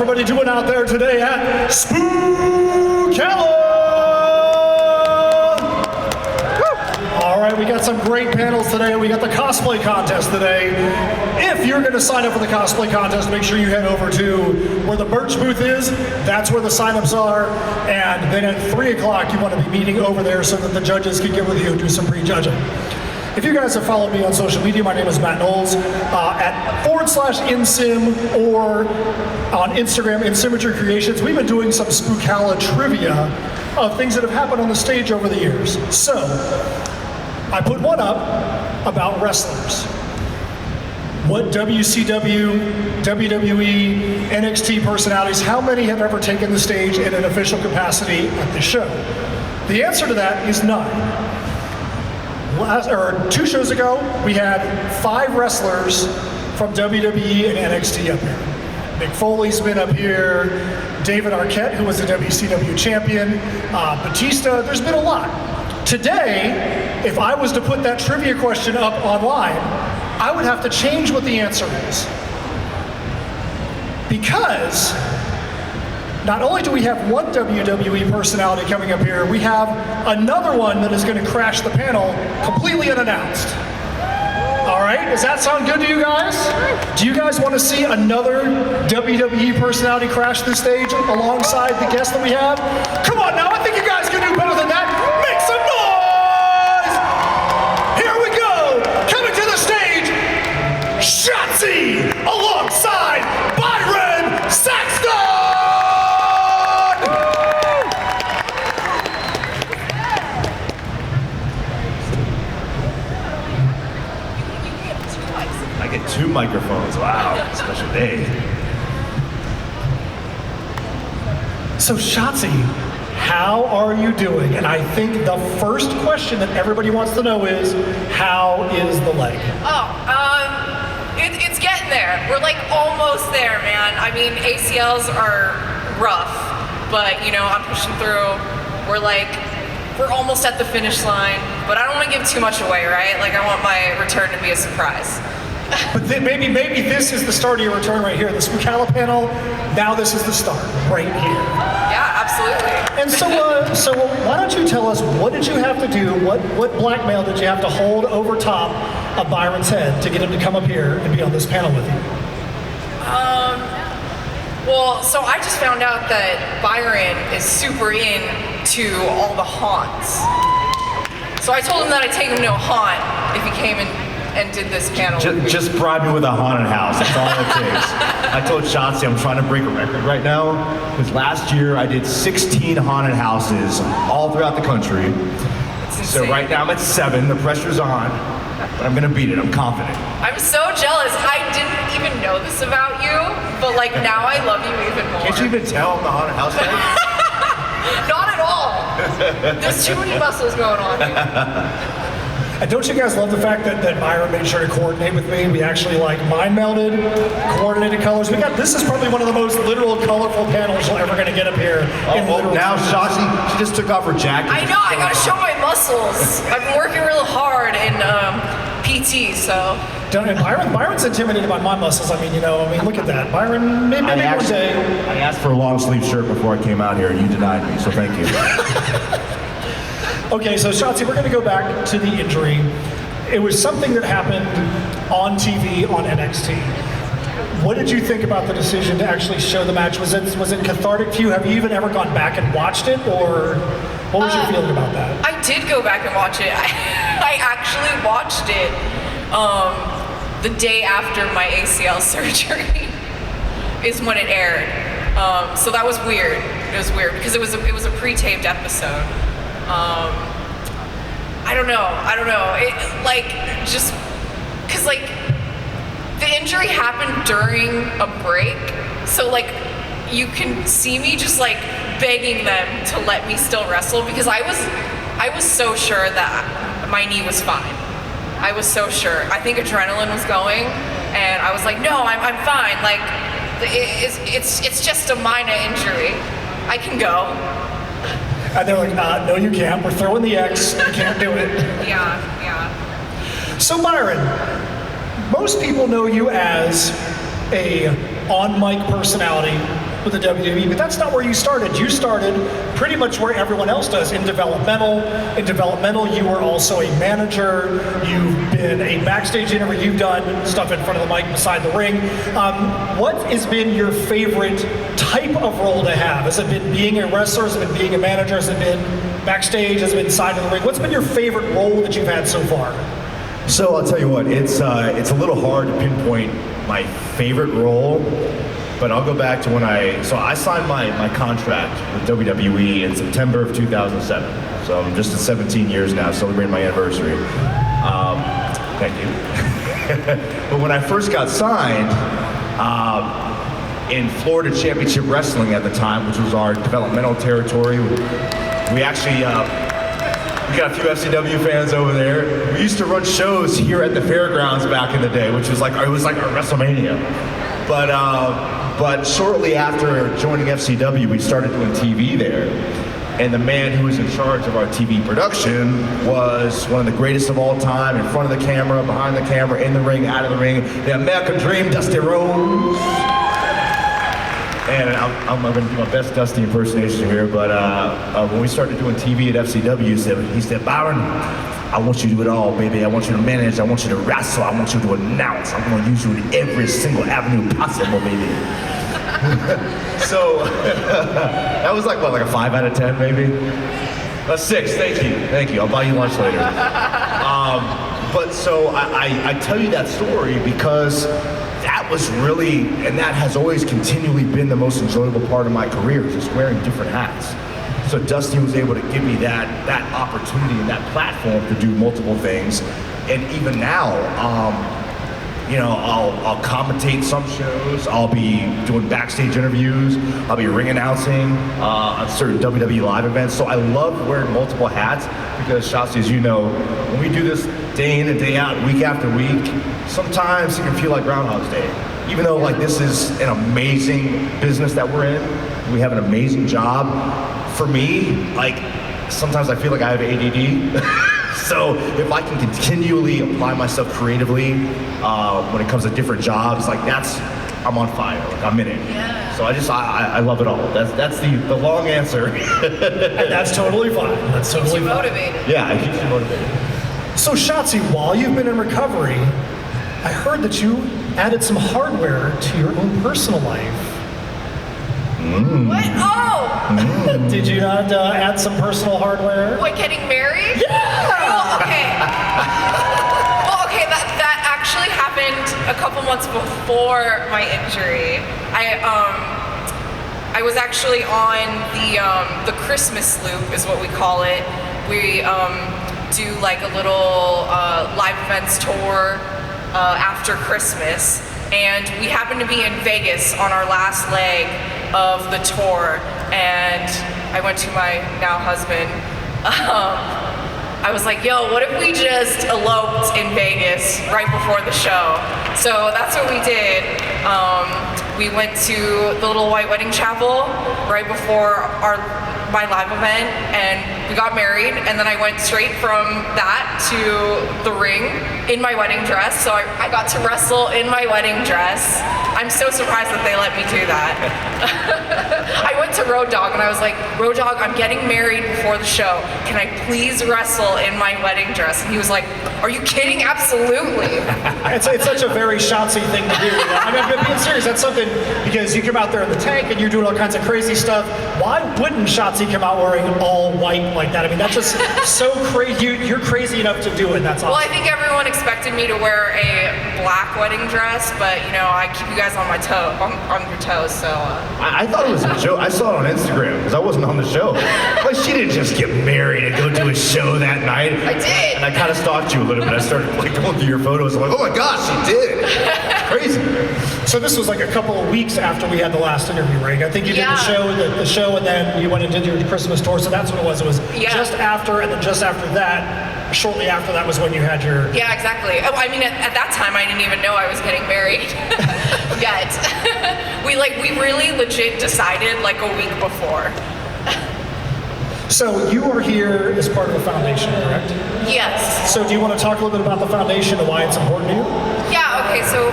everybody doing out there today at Spookala? All right, we got some great panels today. We got the cosplay contest today. If you're going to sign up for the cosplay contest, make sure you head over to where the merch booth is. That's where the signups are. And then at 3 o'clock, you want to be meeting over there so that the judges can get with you and do some pre-judging. If you guys have followed me on social media, my name is Matt Knowles, at /InSim or on Instagram, InSymmetry Creations. We've been doing some Spookala trivia of things that have happened on the stage over the years. So, I put one up about wrestlers. What WCW, WWE, NXT personalities, how many have ever taken the stage in an official capacity at the show? The answer to that is none. 2 shows ago, we had 5 wrestlers from WWE and NXT up here. Mick Foley's been up here, David Arquette, who was the WCW champion, Batista, there's been a lot. Today, if I was to put that trivia question up online, I would have to change what the answer is. Because not only do we have one WWE personality coming up here, we have another one that is going to crash the panel completely unannounced. All right, does that sound good to you guys? Do you guys want to see another WWE personality crash the stage alongside the guest that we have? Come on now, I think you guys can do better than that. Make some noise! Here we go, coming to the stage, Shotzi alongside Byron Saxton! I get 2 microphones. Wow, special day. So Shotzi, how are you doing? And I think the first question that everybody wants to know is, how is the leg? It's getting there. We're like almost there, man. I mean, ACLs are rough, but you know, I'm pushing through. We're almost at the finish line, but I don't want to give too much away, right? Like I want my return to be a surprise. But then maybe this is the start of your return right here. The Spookala panel, now this is the start right here. Yeah, absolutely. And so why don't you tell us, what did you have to do, what blackmail did you have to hold over top of Byron's head to get him to come up here and be on this panel with you? Well, so I just found out that Byron is super into all the haunts. So I told him that I'd take him to a haunt if he came and did this panel. Just bribe me with a haunted house. That's all it takes. I told Shotzi I'm trying to break a record right now, because last year I did 16 haunted houses all throughout the country. So right now I'm at 7. The pressure's on, but I'm gonna beat it. I'm confident. I'm so jealous. I didn't even know this about you, but like now I love you even more. Can't you even tell I'm the haunted house guy? Not at all. There's too many muscles going on. And don't you guys love the fact that Byron made sure to coordinate with me? We actually like mind melded, coordinated colors. This is probably one of the most literal, colorful panels you're ever gonna get up here. Now Shotzi, she just took off her jacket. I know, I gotta show my muscles. I've been working real hard in PT, so. Byron's intimidated by my muscles. I mean, look at that. Byron, maybe one day. I asked for a long sleeve shirt before I came out here and you denied me, so thank you. Okay, so Shotzi, we're going to go back to the injury. It was something that happened on TV on NXT. What did you think about the decision to actually show the match? Was it cathartic to you? Have you even ever gone back and watched it, or what was your feeling about that? I did go back and watch it. I actually watched it the day after my ACL surgery is when it aired. So that was weird. It was weird because it was a pre-taped episode. I don't know. Just because the injury happened during a break, so you can see me just begging them to let me still wrestle because I was so sure that my knee was fine. I was so sure. I think adrenaline was going, and I was like, no, I'm fine. It's just a minor injury. I can go. And they're like, no, you can't. We're throwing the X. You can't do it. Yeah. So Byron, most people know you as a on-mic personality with the WWE, but that's not where you started. You started pretty much where everyone else does, in developmental. In developmental, you were also a manager. You've been a backstage interview. You've done stuff in front of the mic, beside the ring. What has been your favorite type of role to have? Has it been being a wrestler? Has it been being a manager? Has it been backstage? Has it been side of the ring? What's been your favorite role that you've had so far? So I'll tell you what, it's a little hard to pinpoint my favorite role, but I'll go back to when I signed my contract with WWE in September of 2007. So I'm just at 17 years now, celebrating my anniversary. Thank you. But when I first got signed, in Florida Championship Wrestling at the time, which was our developmental territory, we actually, we got a few FCW fans over there. We used to run shows here at the fairgrounds back in the day, which was it was like our WrestleMania. But shortly after joining FCW, we started doing TV there. And the man who was in charge of our TV production was one of the greatest of all time, in front of the camera, behind the camera, in the ring, out of the ring, the American Dream, Dusty Rhodes. And I'm going to do my best Dusty impersonation here, but when we started doing TV at FCW, he said, Byron, I want you to do it all, baby. I want you to manage, I want you to wrestle, I want you to announce. I'm going to use you in every single avenue possible, baby. So that was like a 5 out of 10, maybe? A 6, thank you. I'll buy you lunch later. But so I tell you that story because that was really, and that has always continually been the most enjoyable part of my career, just wearing different hats. So Dusty was able to give me that opportunity and that platform to do multiple things. And even now, I'll commentate some shows, I'll be doing backstage interviews, I'll be ring announcing on certain WWE live events. So I love wearing multiple hats because, Shotzi, as you know, when we do this day in and day out, week after week, sometimes it can feel like Groundhog's Day. Even though this is an amazing business that we're in, we have an amazing job. For me, sometimes I feel like I have ADD. So if I can continually apply myself creatively when it comes to different jobs, I'm on fire. I'm in it. Yeah. So I love it all. That's the long answer. And that's totally fine. That's totally Keeps you fine. motivated. Yeah, it keeps you motivated. So Shotzi, while you've been in recovery, I heard that you added some hardware to your own personal life. What? Oh! Did you not add some personal hardware? What, getting married? Yeah! Well, okay, that actually happened a couple months before my injury. I was actually on the Christmas loop, is what we call it. We do a little live events tour after Christmas, and we happened to be in Vegas on our last leg of the tour, and I went to my now husband. I was like, yo, what if we just eloped in Vegas right before the show? So that's what we did. We went to the little white wedding chapel right before my live event, and we got married, and then I went straight from that to the ring in my wedding dress. So I got to wrestle in my wedding dress. I'm so surprised that they let me do that. I went to Road Dogg and I was like, Road Dogg, I'm getting married before the show. Can I please wrestle in my wedding dress? And he was like, are you kidding? Absolutely. It's such a very Shotzi thing to do. I mean, but being serious, that's something, because you come out there in the tank and you're doing all kinds of crazy stuff. Why wouldn't Shotzi come out wearing all white like that? I mean, that's just so crazy. You're crazy enough to do it. That's awesome. Well, I think everyone expected me to wear a black wedding dress, but I keep you guys on your toes. So I thought it was a joke. I saw it on Instagram because I wasn't on the show. She didn't just get married and go do a show that night. I did. And I kind of stalked you a little bit. I started going through your photos. I'm like, oh my gosh, she did. Crazy. So this was a couple of weeks after we had the last interview, right? I think you did the show, and then you went and did your Christmas tour. So that's what it was. It was just after, and then just after that, shortly after that was when you had your... Yeah, exactly. Oh, I mean, at that time, I didn't even know I was getting married yet. we really legit decided a week before. So you are here as part of the foundation, correct? Yes. So do you want to talk a little bit about the foundation and why it's important to you? Yeah, okay, so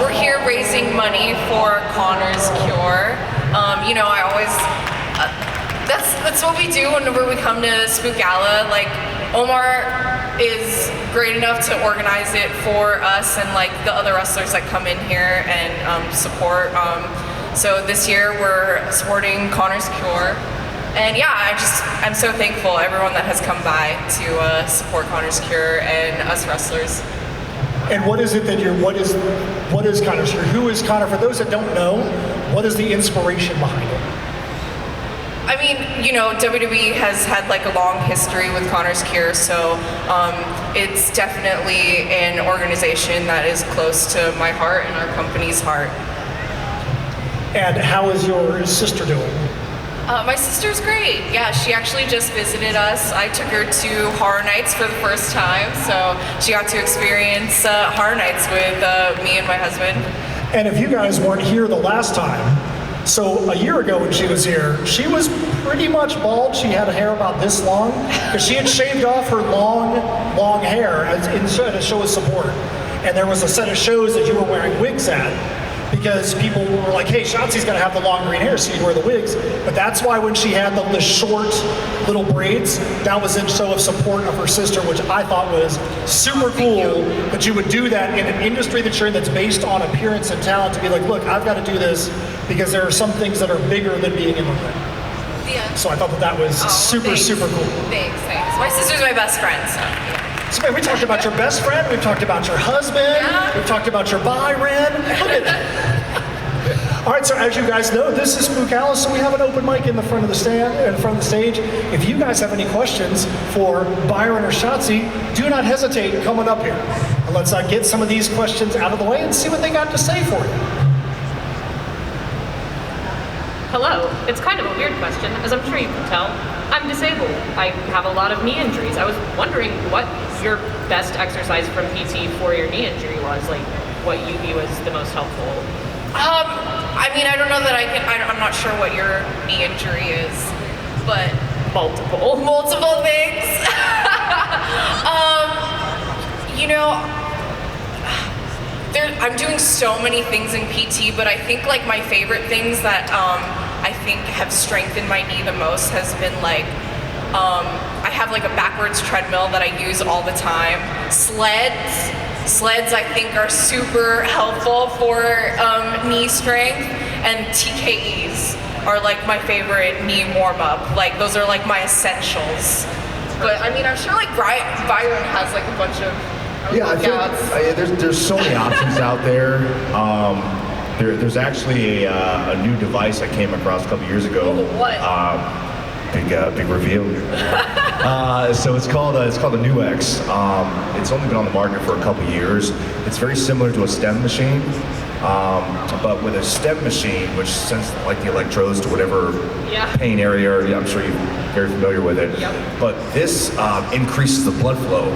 we're here raising money for Connor's cure. that's what we do whenever we come to Spookala. Like, Omar is great enough to organize it for us and like the other wrestlers that come in here and support. So this year we're supporting Connor's Cure. And yeah, I'm so thankful everyone that has come by to support Connor's Cure and us wrestlers. And what is it that what is Connor's Cure? Who is Connor? For those that don't know, what is the inspiration behind it? I mean, you know, WWE has had like a long history with Connor's Cure, so it's definitely an organization that is close to my heart and our company's heart. And how is your sister doing? My sister's great. Yeah, she actually just visited us. I took her to Horror Nights for the first time, so she got to experience Horror Nights with me and my husband. And if you guys weren't here the last time, so a year ago when she was here, she was pretty much bald. She had hair about this long because she had shaved off her long hair at a show of support. And there was a set of shows that you were wearing wigs at, because people were like, hey, Shotzi's gonna have the long green hair, so you wear the wigs. But that's why when she had the short little braids, that was in show of support of her sister, which I thought was super cool that you would do that in an industry that you're in that's based on appearance and talent, to be like, look, I've gotta do this because there are some things that are bigger than being in the ring. Yeah. So I thought that was super cool. Thanks. My sister's my best friend, so. So man, we talked about your best friend, we've talked about your husband, we've talked about your Byron. Look at that. All right, so as you guys know, this is Spookala, so we have an open mic in the front of the stage. If you guys have any questions for Byron or Shotzi, do not hesitate coming up here. And let's get some of these questions out of the way and see what they got to say for you. Hello. It's kind of a weird question, as I'm sure you can tell. I'm disabled. I have a lot of knee injuries. I was wondering what your best exercise from PT for your knee injury was, like what you view as the most helpful. I mean, I don't know that I'm not sure what your knee injury is, but multiple things. You know, I'm doing so many things in PT, but I think like my favorite things that I think have strengthened my knee the most has been like, I have like a backwards treadmill that I use all the time. Sleds I think are super helpful for knee strength, and TKEs are like my favorite knee warm up. Like those are like my essentials. But I mean, I'm sure like Byron has like a bunch of workouts. I think there's so many options out there. There's actually a new device I came across a couple years ago. What? Big reveal. So it's called the New X. It's only been on the market for a couple years. It's very similar to a stem machine, but with a stem machine, which sends like the electrodes to whatever pain area. I'm sure you're very familiar with it. Yep. But this increases the blood flow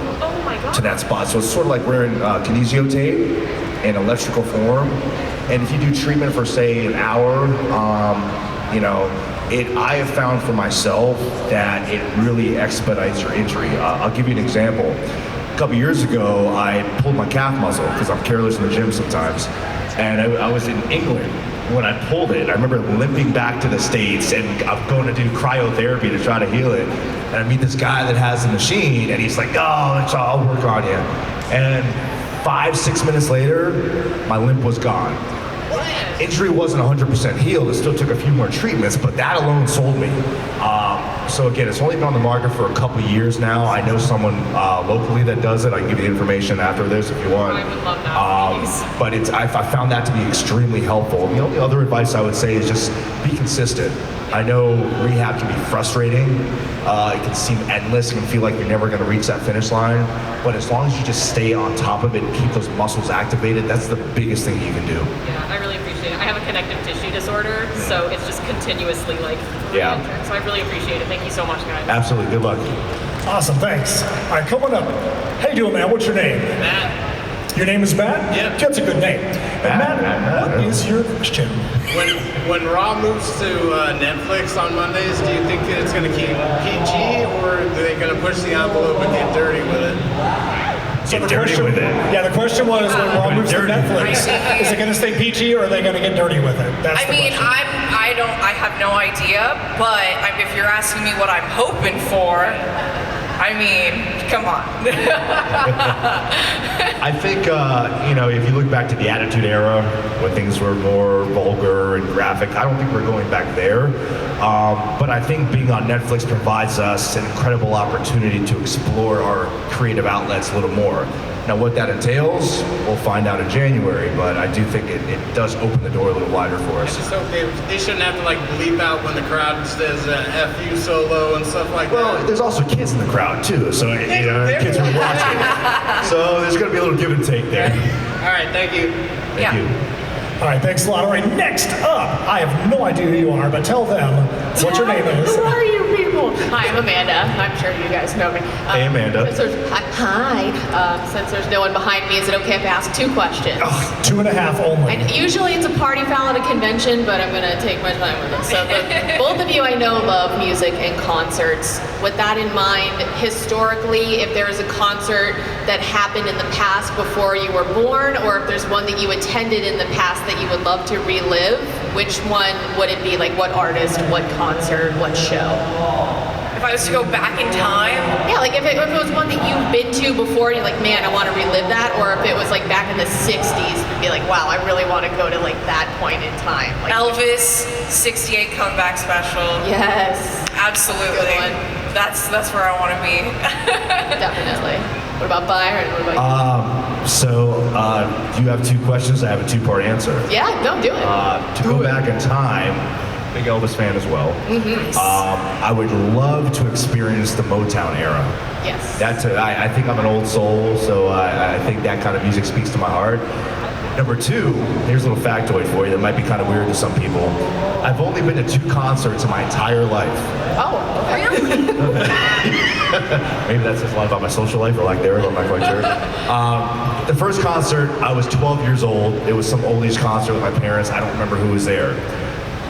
to that spot. So it's sort of like wearing kinesio tape in electrical form. And if you do treatment for say an hour, I have found for myself that it really expedites your injury. I'll give you an example. A couple years ago, I pulled my calf muscle because I'm careless in the gym sometimes. And I was in England when I pulled it. I remember limping back to the States and I'm going to do cryotherapy to try to heal it. And I meet this guy that has the machine and he's like, oh, I'll work on you. And 5-6 minutes later, my limp was gone. Injury wasn't 100% healed. It still took a few more treatments, but that alone sold me. So again, it's only been on the market for a couple years now. I know someone locally that does it. I can give you the information after this if you want. I would love that, but I found that to be extremely helpful. The only other advice I would say is just be consistent. I know rehab can be frustrating. It can seem endless. It can feel like you're never going to reach that finish line. But as long as you just stay on top of it and keep those muscles activated, that's the biggest thing you can do. Yeah, I really appreciate it. I have a connective tissue disorder, so it's just continuously like re-injured. So I really appreciate it. Thank you so much, guys. Absolutely. Good luck. Awesome, thanks. All right, come on up. How you doing, man? What's your name? Matt. Your name is Matt? Yeah. That's a good name. And Matt, what is your question? When Raw moves to Netflix on Mondays, do you think that it's going to keep PG, or are they going to push the envelope and get dirty with it? So Get dirty with it. Yeah, the question was when Raw moves to dirty. Netflix, is it going to stay PG or are they going to get dirty with it? That's the question. I I have no idea, but if you're asking me what I'm hoping for, I mean, come on. I think, if you look back to the Attitude Era, when things were more vulgar and graphic, I don't think we're going back there. But I think being on Netflix provides us an incredible opportunity to explore our creative outlets a little more. Now, what that entails, we'll find out in January, but I do think it does open the door a little wider for us. Just hope they shouldn't have to like bleep out when the crowd says F you solo and stuff like Well, that. there's also kids in the crowd too, so kids are watching. So there's going to be a little give and take there. All right, thank you. Thank you. All right, thanks a lot. All right, next up, I have no idea who you are, but tell them what your name is. Who are you people? Hi, I'm Amanda. I'm sure you guys know me. Hey, Amanda. Hi. Since there's no one behind me, is it okay if I ask 2 questions? 2.5 only. And usually it's a party foul at a convention, but I'm going to take my time with it. So both of you I know love music and concerts. With that in mind, historically, if there is a concert that happened in the past before you were born, or if there's one that you attended in the past that you would love to relive, which one would it be? Like what artist, what concert, what show? If I was to go back in time, Yeah, like if it was one that you've been to before and you're like, man, I want to relive that, or if it was like back in the 60s, you'd be like, wow, I really want to go to like that point in time. Like, Elvis 68 comeback special. yes, Absolutely. Good one. That's where I want to be. definitely. What about Byron? What about So you have 2 questions. I have a 2-part answer. you? Yeah, no, do it. To go back in time, big Elvis fan as well. I would love to experience the Motown era. Yes. I think I'm an old soul, so I think that kind of music speaks to my heart. Number 2, here's a little factoid for you that might be kind of weird to some people. I've only been to 2 concerts in my entire life. Oh, okay. Maybe that says a lot about my social life or lack thereof, I'm not quite sure. The first concert, I was 12 years old. It was some oldies concert with my parents. I don't remember who was there.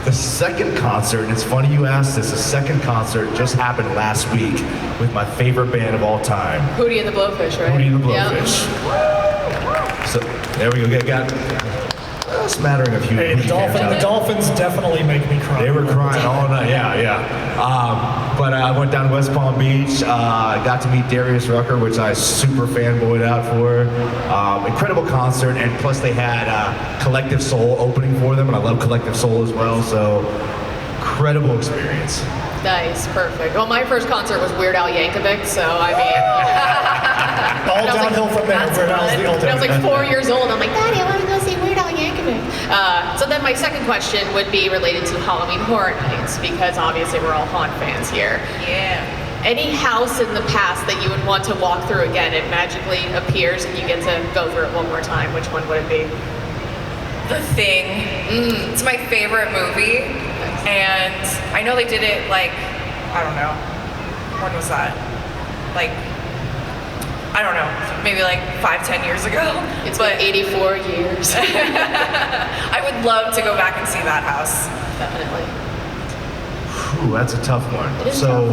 The second concert, and it's funny you asked this, the second concert just happened last week with my favorite band of all time, Hootie and the Blowfish, right? Hootie and the Yep. Blowfish. So there we go. Got a smattering of Hey, the Dolphins definitely make me cry. They were crying all night. Yeah. But I went down to West Palm Beach. Got to meet Darius Rucker, which I super fanboyed out for. Incredible concert, and plus they had Collective Soul opening for them, and I love Collective Soul as well. So incredible experience. Nice, perfect. Well, my first concert was Weird Al Yankovic, so I mean, All and I was downhill from there. that's Weird Al's fun. the ultimate. And I was like 4 years old. I'm like, Daddy, I want to go see Weird Al Yankovic. So then my second question would be related to Halloween Horror Nights, because obviously we're all haunt fans here. Yeah. Any house in the past that you would want to walk through again, it magically appears and you get to go through it one more time, which one would it be? The Thing. It's my favorite movie, and I know they did it like, I don't know, when was that? Like, I don't know, maybe like 5-10 years ago. It's been 84 years. I would love to go back and see that house. Definitely. Ooh, that's a tough one. It is So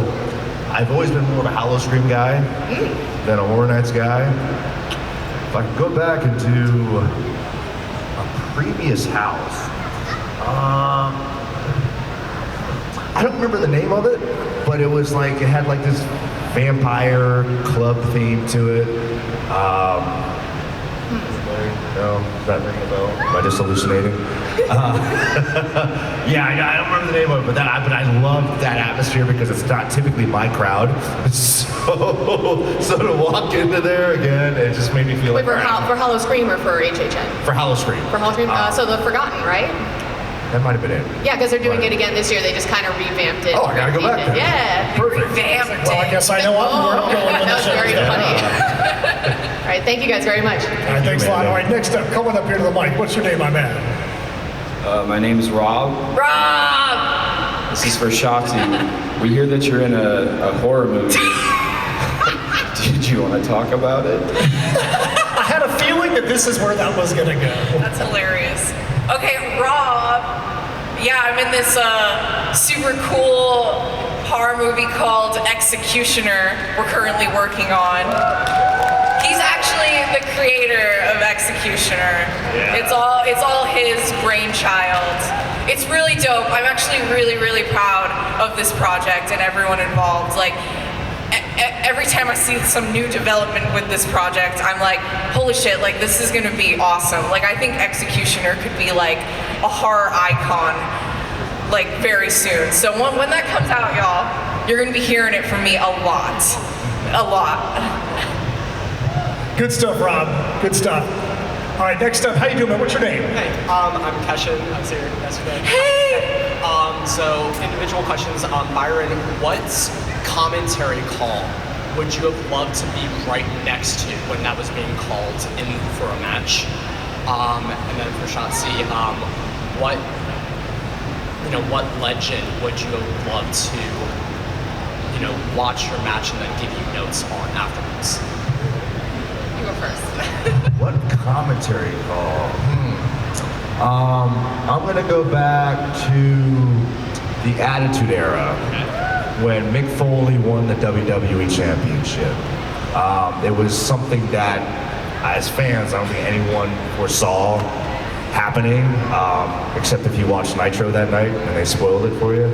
I've always been more of a Halloween guy than a Horror Nights guy. If I could go back and do a previous house, I don't remember the name of it, but it was like, it had like this vampire club theme to it. No, is that ringing a bell? Am I just hallucinating? Yeah, I don't remember the name of it, but I loved that atmosphere because it's not typically my crowd. So to walk into there again, it just made me feel Wait, like for Hollow Scream or for HHN? for Halloween. For Hollow Scream? So The Forgotten, right? That might have been it. Yeah, because they're doing Right. it again this year. They just kind of revamped it. Oh, I gotta go back then. Yeah. Perfect. Vamped Well, I it. guess I know where I'm going with That this. was very All funny. All right, thank you guys very much. right, thanks a lot. All right, next up, coming up here to the mic. What's your name, my man? My name is Rob. Rob! This is for Shotzi. We hear that you're in a horror movie. Did you want to talk about it? I had a feeling that this is where that was gonna go. That's hilarious. Okay, Rob. Yeah, I'm in this super cool horror movie called Executioner we're currently working on. He's actually the creator of Executioner. Yeah. It's all his brainchild. It's really dope. I'm actually really, really proud of this project and everyone involved. Like, every time I see some new development with this project, I'm like, holy shit, like this is gonna be awesome. Like I think Executioner could be like a horror icon like very soon. So when that comes out, y'all, you're gonna be hearing it from me a lot. A lot. Good stuff, Rob. Good stuff. All right, next up, how you doing, man? What's your name? Hey, I'm Keshan. I was here yesterday. Hey! So individual questions. Byron, what commentary call would you have loved to be right next to when that was being called in for a match? And then for Shotzi, what legend would you have loved to, watch your match and then give you notes on afterwards? You go first. What commentary call? I'm gonna go back to the Attitude Era when Mick Foley won the WWE Championship. It was something that, as fans, I don't think anyone foresaw happening, except if you watched Nitro that night and they spoiled it for you.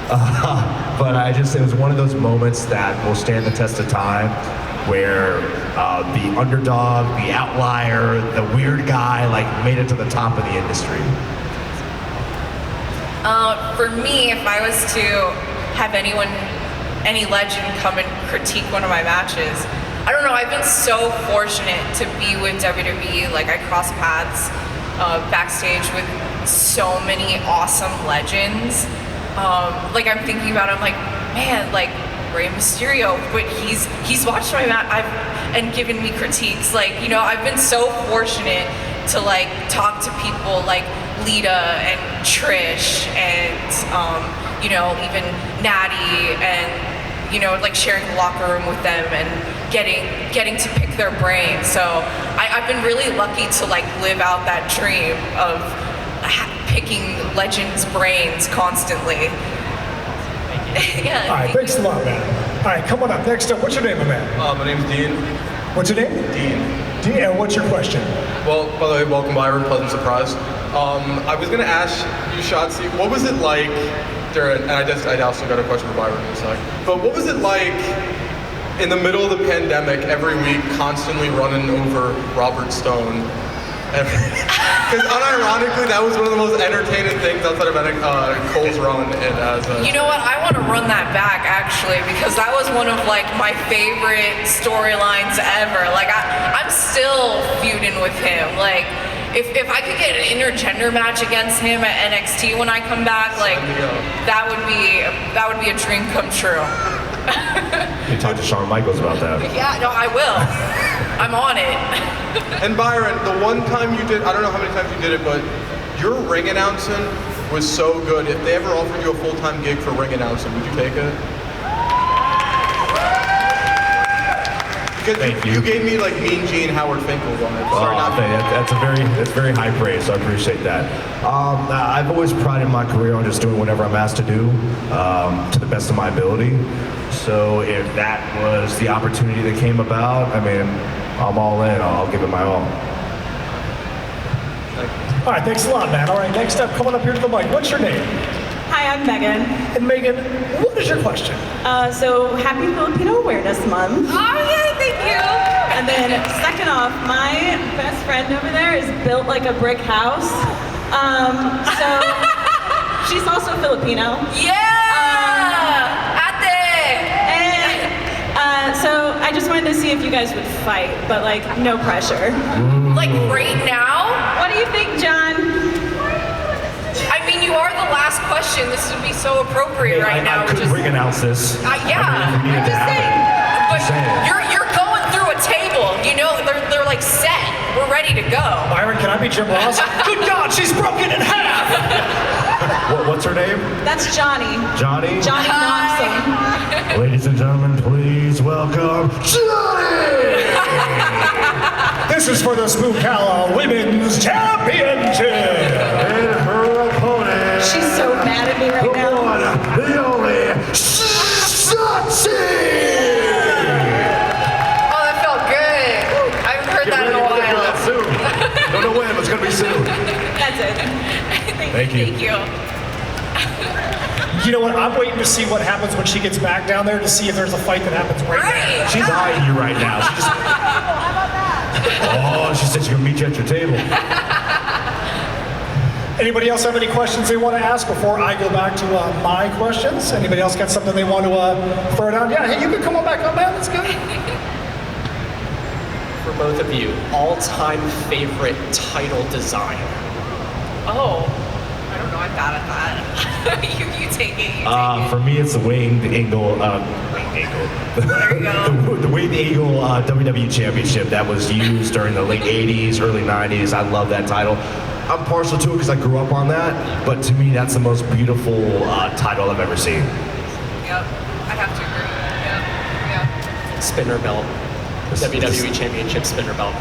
But it was one of those moments that will stand the test of time, where the underdog, the outlier, the weird guy, made it to the top of the industry. For me, if I was to have any legend come and critique one of my matches, I don't know, I've been so fortunate to be with WWE. Like I cross paths backstage with so many awesome legends. I'm thinking about it, I'm like, man, like Rey Mysterio, but he's watched my match and given me critiques. I've been so fortunate to talk to people like Lita and Trish and even Natty and sharing the locker room with them and getting to pick their brains. So I've been really lucky to live out that dream of picking legends' brains constantly. Yeah. All right, thanks a lot, man. All right, come on up. Next up, what's your name, my man? My name's Dean. What's your name? Dean. Dean, and what's your question? Well, by the way, welcome Byron, pleasant surprise. I was gonna ask you, Shotzi, what was it like during, and I also got a question for Byron in a sec, but what was it like in the middle of the pandemic every week constantly running over Robert Stone? Because unironically, that was one of the most entertaining things outside of Cole's run. You know what? I want to run that back actually, because that was one of my favorite storylines ever. I'm still feuding with him. If I could get an intergender match against him at NXT when I come back, that would be a dream come true. You talked to Shawn Michaels about that. Yeah, no, I will. I'm on it. And Byron, the one time you did, I don't know how many times you did it, but your ring announcing was so good. If they ever offered you a full-time gig for ring announcing, would you take it? Because Thank you. You gave me Mean Gene Howard Finkel on it. Sorry, not That's very high praise, so I appreciate that. I've always prided my career on just doing whatever I'm asked to do, to the best of my ability. So if that was the opportunity that came about, I'm all in. I'll give it my all. All right, thanks a lot, man. All right, next up, coming up here to the mic. What's your name? Hi, I'm Megan. And Megan, what is your question? So happy Filipino Awareness Month. Oh yeah, thank you. And then second off, my best friend over there is built like a brick house. So she's also Filipino. Yeah. So I just wanted to see if you guys would fight, but no pressure. Right now? What do you think, John? You are the last question. This would be so appropriate right now. I could ring announce this. Yeah. We needed to have it. But you're going through a table. They're set. We're ready to go. Byron, can I be Jim Ross? Good God, she's broken in half! What's her name? That's Johnny. Johnny? Johnny Knoxon. Ladies and gentlemen, please welcome Johnny! This is for the Spookala Women's Championship! And her opponent. She's so mad at me right now. The one, the only, Shotzi! Oh, that felt good. I haven't heard that in a while. Soon. Don't know when, but it's gonna be soon. That's it. Thank you. Thank you. You know what? I'm waiting to see what happens when she gets back down there to see if there's a fight that happens right now. She's eyeing you right now. She just, oh, she said she's gonna meet you at your table. Anybody else have any questions they want to ask before I go back to my questions? Anybody else got something they want to throw down? Yeah, hey, you can come on back up, man. Let's go. For both of you, all-time favorite title design. Oh, I don't know. I'm bad at that. you take it. You take it. For me, it's the Wayne Angle. There you go. The Wayne Angle WWE Championship that was used during the late 80s, early 90s. I love that title. I'm partial to it because I grew up on that, but to me, that's the most beautiful title I've ever seen. Yep, I have to agree. Yeah. Spinner belt. WWE Championship spinner belt.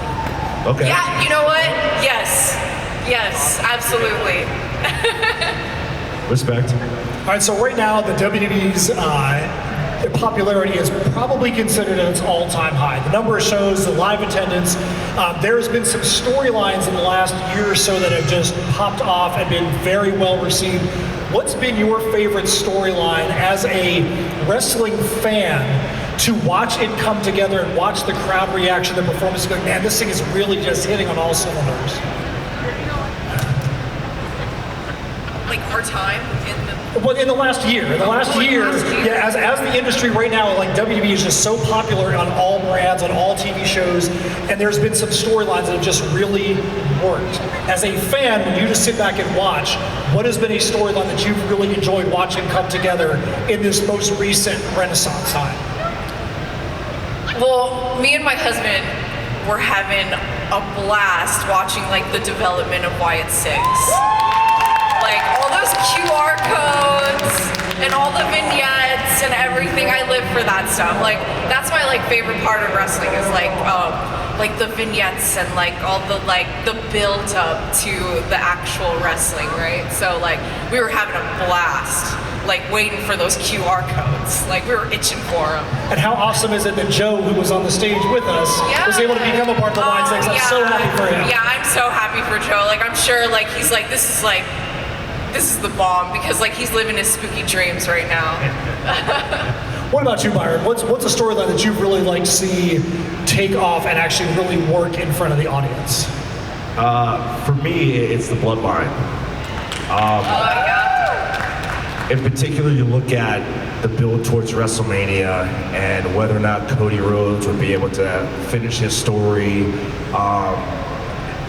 Okay. Yeah, you know what? Yes, absolutely. Respect. All right, so right now the WWE's popularity is probably considered at its all-time high. The number of shows, the live attendance, there has been some storylines in the last year or so that have just popped off and been very well received. What's been your favorite storyline as a wrestling fan to watch it come together and watch the crowd reaction, the performance, going, man, this thing is really just hitting on all cylinders? Like our time in the... Well, in the last year. Yeah, as the industry right now, like WWE is just so popular on all brands, on all TV shows, and there's been some storylines that have just really worked. As a fan, when you just sit back and watch, what has been a storyline that you've really enjoyed watching come together in this most recent Renaissance time? Well, me and my husband were having a blast watching like the development of Wyatt 6. Like all those QR codes and all the vignettes and everything. I live for that stuff. Like that's my like favorite part of wrestling is like the vignettes and like all the build up to the actual wrestling, right? So like we were having a blast, like waiting for those QR codes. Like we were itching for them. And how awesome is it that Joe, who was on the stage with us, was able to become a part of the Line 6? I'm so happy for him. Yeah, I'm so happy for Joe. Like I'm sure like he's like this is the bomb because like he's living his spooky dreams right now. What about you, Byron? What's a storyline that you really like to see take off and actually really work in front of the audience? For me, it's the Bloodline. In particular, you look at the build towards WrestleMania and whether or not Cody Rhodes would be able to finish his story.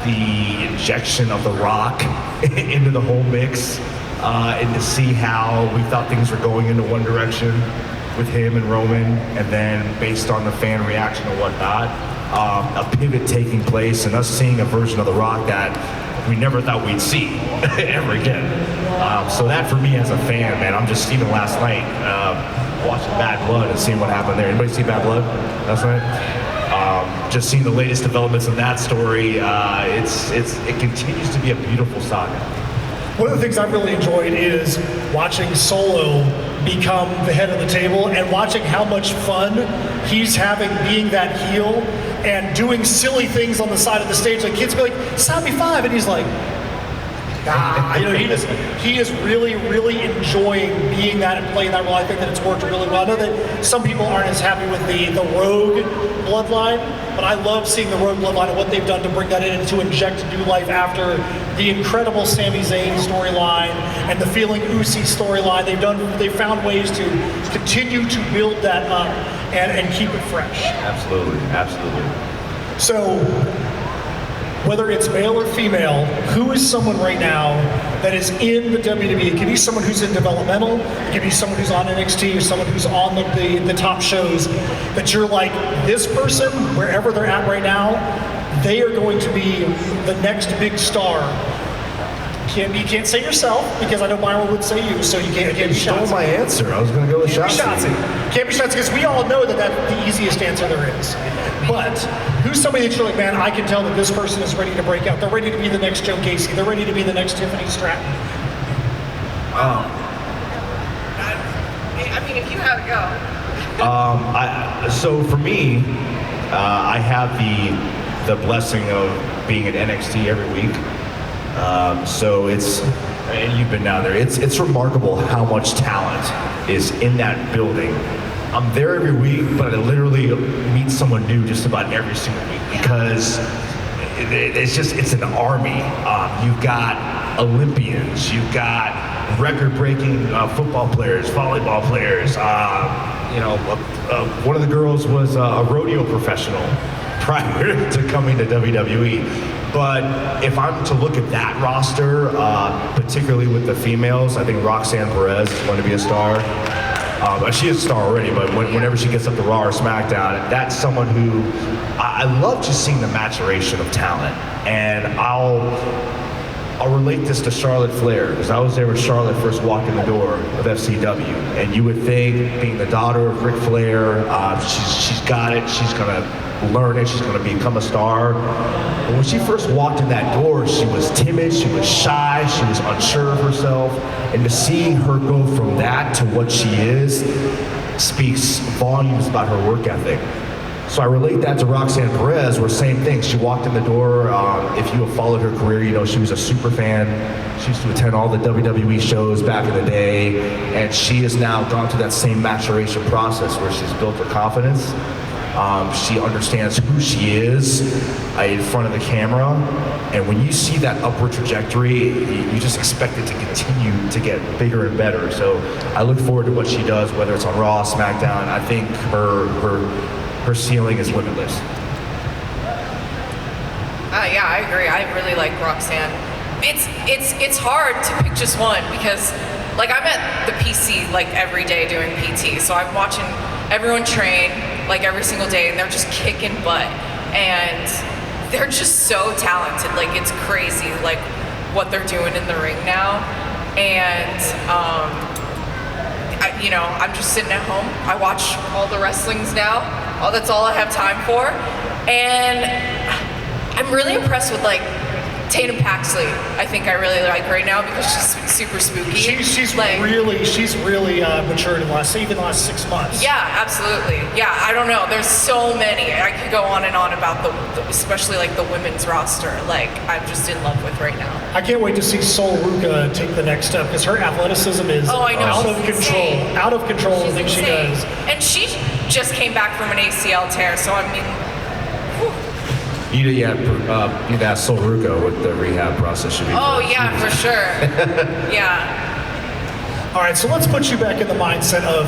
The injection of The Rock into the whole mix, and to see how we thought things were going into one direction with him and Roman, and then based on the fan reaction and whatnot, a pivot taking place and us seeing a version of The Rock that we never thought we'd see ever again. So that for me as a fan, man, I'm just even last night watching Bad Blood and seeing what happened there. Anybody see Bad Blood last night? Just seeing the latest developments in that story, it continues to be a beautiful saga. One of the things I've really enjoyed is watching Solo become the head of the table and watching how much fun he's having being that heel and doing silly things on the side of the stage. Like kids be like, "Sabi 5," and he's like, he is really, really enjoying being that and playing that role. I think that it's worked really well. I know that some people aren't as happy with the Rogue bloodline, but I love seeing the Rogue bloodline and what they've done to bring that in and to inject new life after the incredible Sami Zayn storyline and the Feeling Usi storyline. They've found ways to continue to build that up and keep it fresh. Absolutely. So, whether it's male or female, who is someone right now that is in the WWE? It can be someone who's in developmental, it can be someone who's on NXT, or someone who's on the top shows, that you're like, this person, wherever they're at right now, they are going to be the next big star. You can't say yourself, because I know Byron would say you, so you can't be You stole Shotzi. my answer. I was going to go with Shotzi. Can't be Shotzi, because we all know that that's the easiest answer there is. But who's somebody that you're like, man, I can tell that this person is ready to break out. They're ready to be the next Joe Casey. They're ready to be the next Tiffany Stratton. I mean, if you have to go. So for me, I have the blessing of being at NXT every week. So it's and you've been down there. It's remarkable how much talent is in that building. I'm there every week, but I literally meet someone new just about every single week because it's an army. You've got Olympians, you've got record-breaking football players, volleyball players. One of the girls was a rodeo professional prior to coming to WWE. But if I'm to look at that roster, particularly with the females, I think Roxanne Perez is going to be a star. She is a star already, but whenever she gets up to Raw or SmackDown, that's someone who I love just seeing the maturation of talent. And I'll relate this to Charlotte Flair, because I was there when Charlotte first walked in the door of FCW. And you would think, being the daughter of Ric Flair, she's got it, she's gonna learn it, she's gonna become a star. But when she first walked in that door, she was timid, she was shy, she was unsure of herself. And to see her go from that to what she is speaks volumes about her work ethic. So I relate that to Roxanne Perez, where same thing. She walked in the door. If you have followed her career, you know she was a super fan. She used to attend all the WWE shows back in the day, and she has now gone through that same maturation process where she's built her confidence. She understands who she is in front of the camera, and when you see that upward trajectory, you just expect it to continue to get bigger and better. So I look forward to what she does, whether it's on Raw, SmackDown. I think her ceiling is limitless. Yeah, I agree. I really like Roxanne. It's hard to pick just one because, like, I'm at the PC like every day doing PT, so I'm watching everyone train like every single day, and they're just kicking butt, and they're just so talented. Like, it's crazy, like what they're doing in the ring now, and I'm just sitting at home. I watch all the wrestlings now. That's all I have time for. And I'm really impressed with, like, Tatum Paxley. I think I really like right now because she's super spooky. She's really matured in the last 6 months. Yeah, absolutely. Yeah, I don't know. There's so many. I could go on and on about especially like the women's roster. Like, I'm just in love with right now. I can't wait to see Sol Ruka take the next step because her athleticism is out of control. Insane. Out of control. She's I think insane. she does. And she just came back from an ACL tear, so I mean, whew. You'd ask Sol Ruka what the rehab process should be. Oh yeah, for sure. Yeah. All right, so let's put you back in the mindset of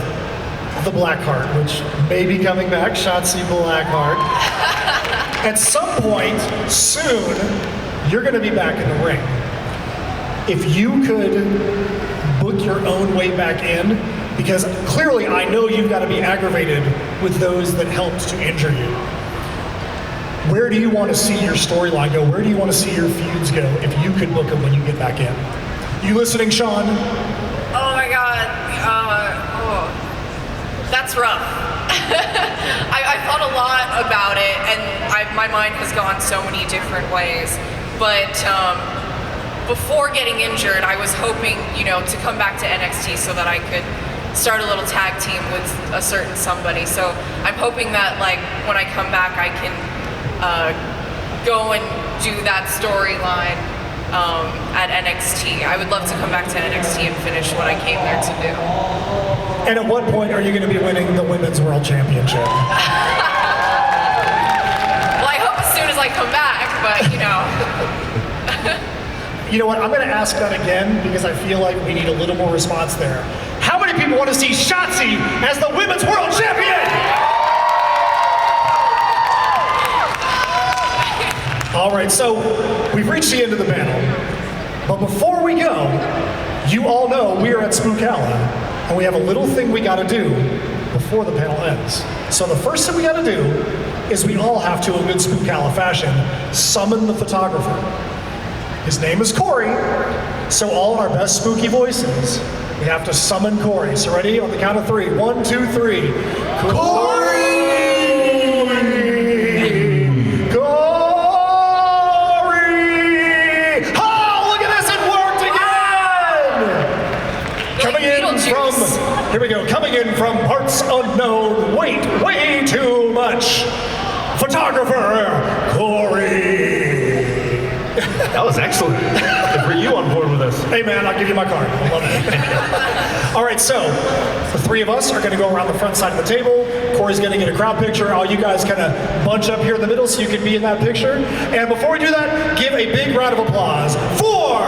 the Blackheart, which may be coming back, Shotzi Blackheart. At some point soon, you're going to be back in the ring. If you could book your own way back in, because clearly I know you've got to be aggravated with those that helped to injure you. Where do you want to see your storyline go? Where do you want to see your feuds go if you could book them when you get back in? You listening, Sean? Oh my God. That's rough. I thought a lot about it, and my mind has gone so many different ways. But before getting injured, I was hoping, to come back to NXT so that I could start a little tag team with a certain somebody. So I'm hoping that, like, when I come back, I can go and do that storyline at NXT. I would love to come back to NXT and finish what I came there to do. And at what point are you going to be winning the Women's World Championship? Well, I hope as soon as I come back, but You know what? I'm going to ask that again because I feel like we need a little more response there. How many people want to see Shotzi as the Women's World Champion? All right, so we've reached the end of the panel. But before we go, you all know we are at Spookala, and we have a little thing we got to do before the panel ends. So the first thing we got to do is we all have to, in good Spookala fashion, summon the photographer. His name is Corey, so all our best spooky voices, we have to summon Corey. So ready? On the count of 3. 1, 2, 3. Corey! Here we go, coming in from parts unknown, wait, way too much, photographer Corey. That was excellent. For you on board with us. Hey man, I'll give you my card. I love it. All right, so the three of us are going to go around the front side of the table. Corey's going to get a crowd picture. All you guys kind of bunch up here in the middle so you can be in that picture. And before we do that, give a big round of applause for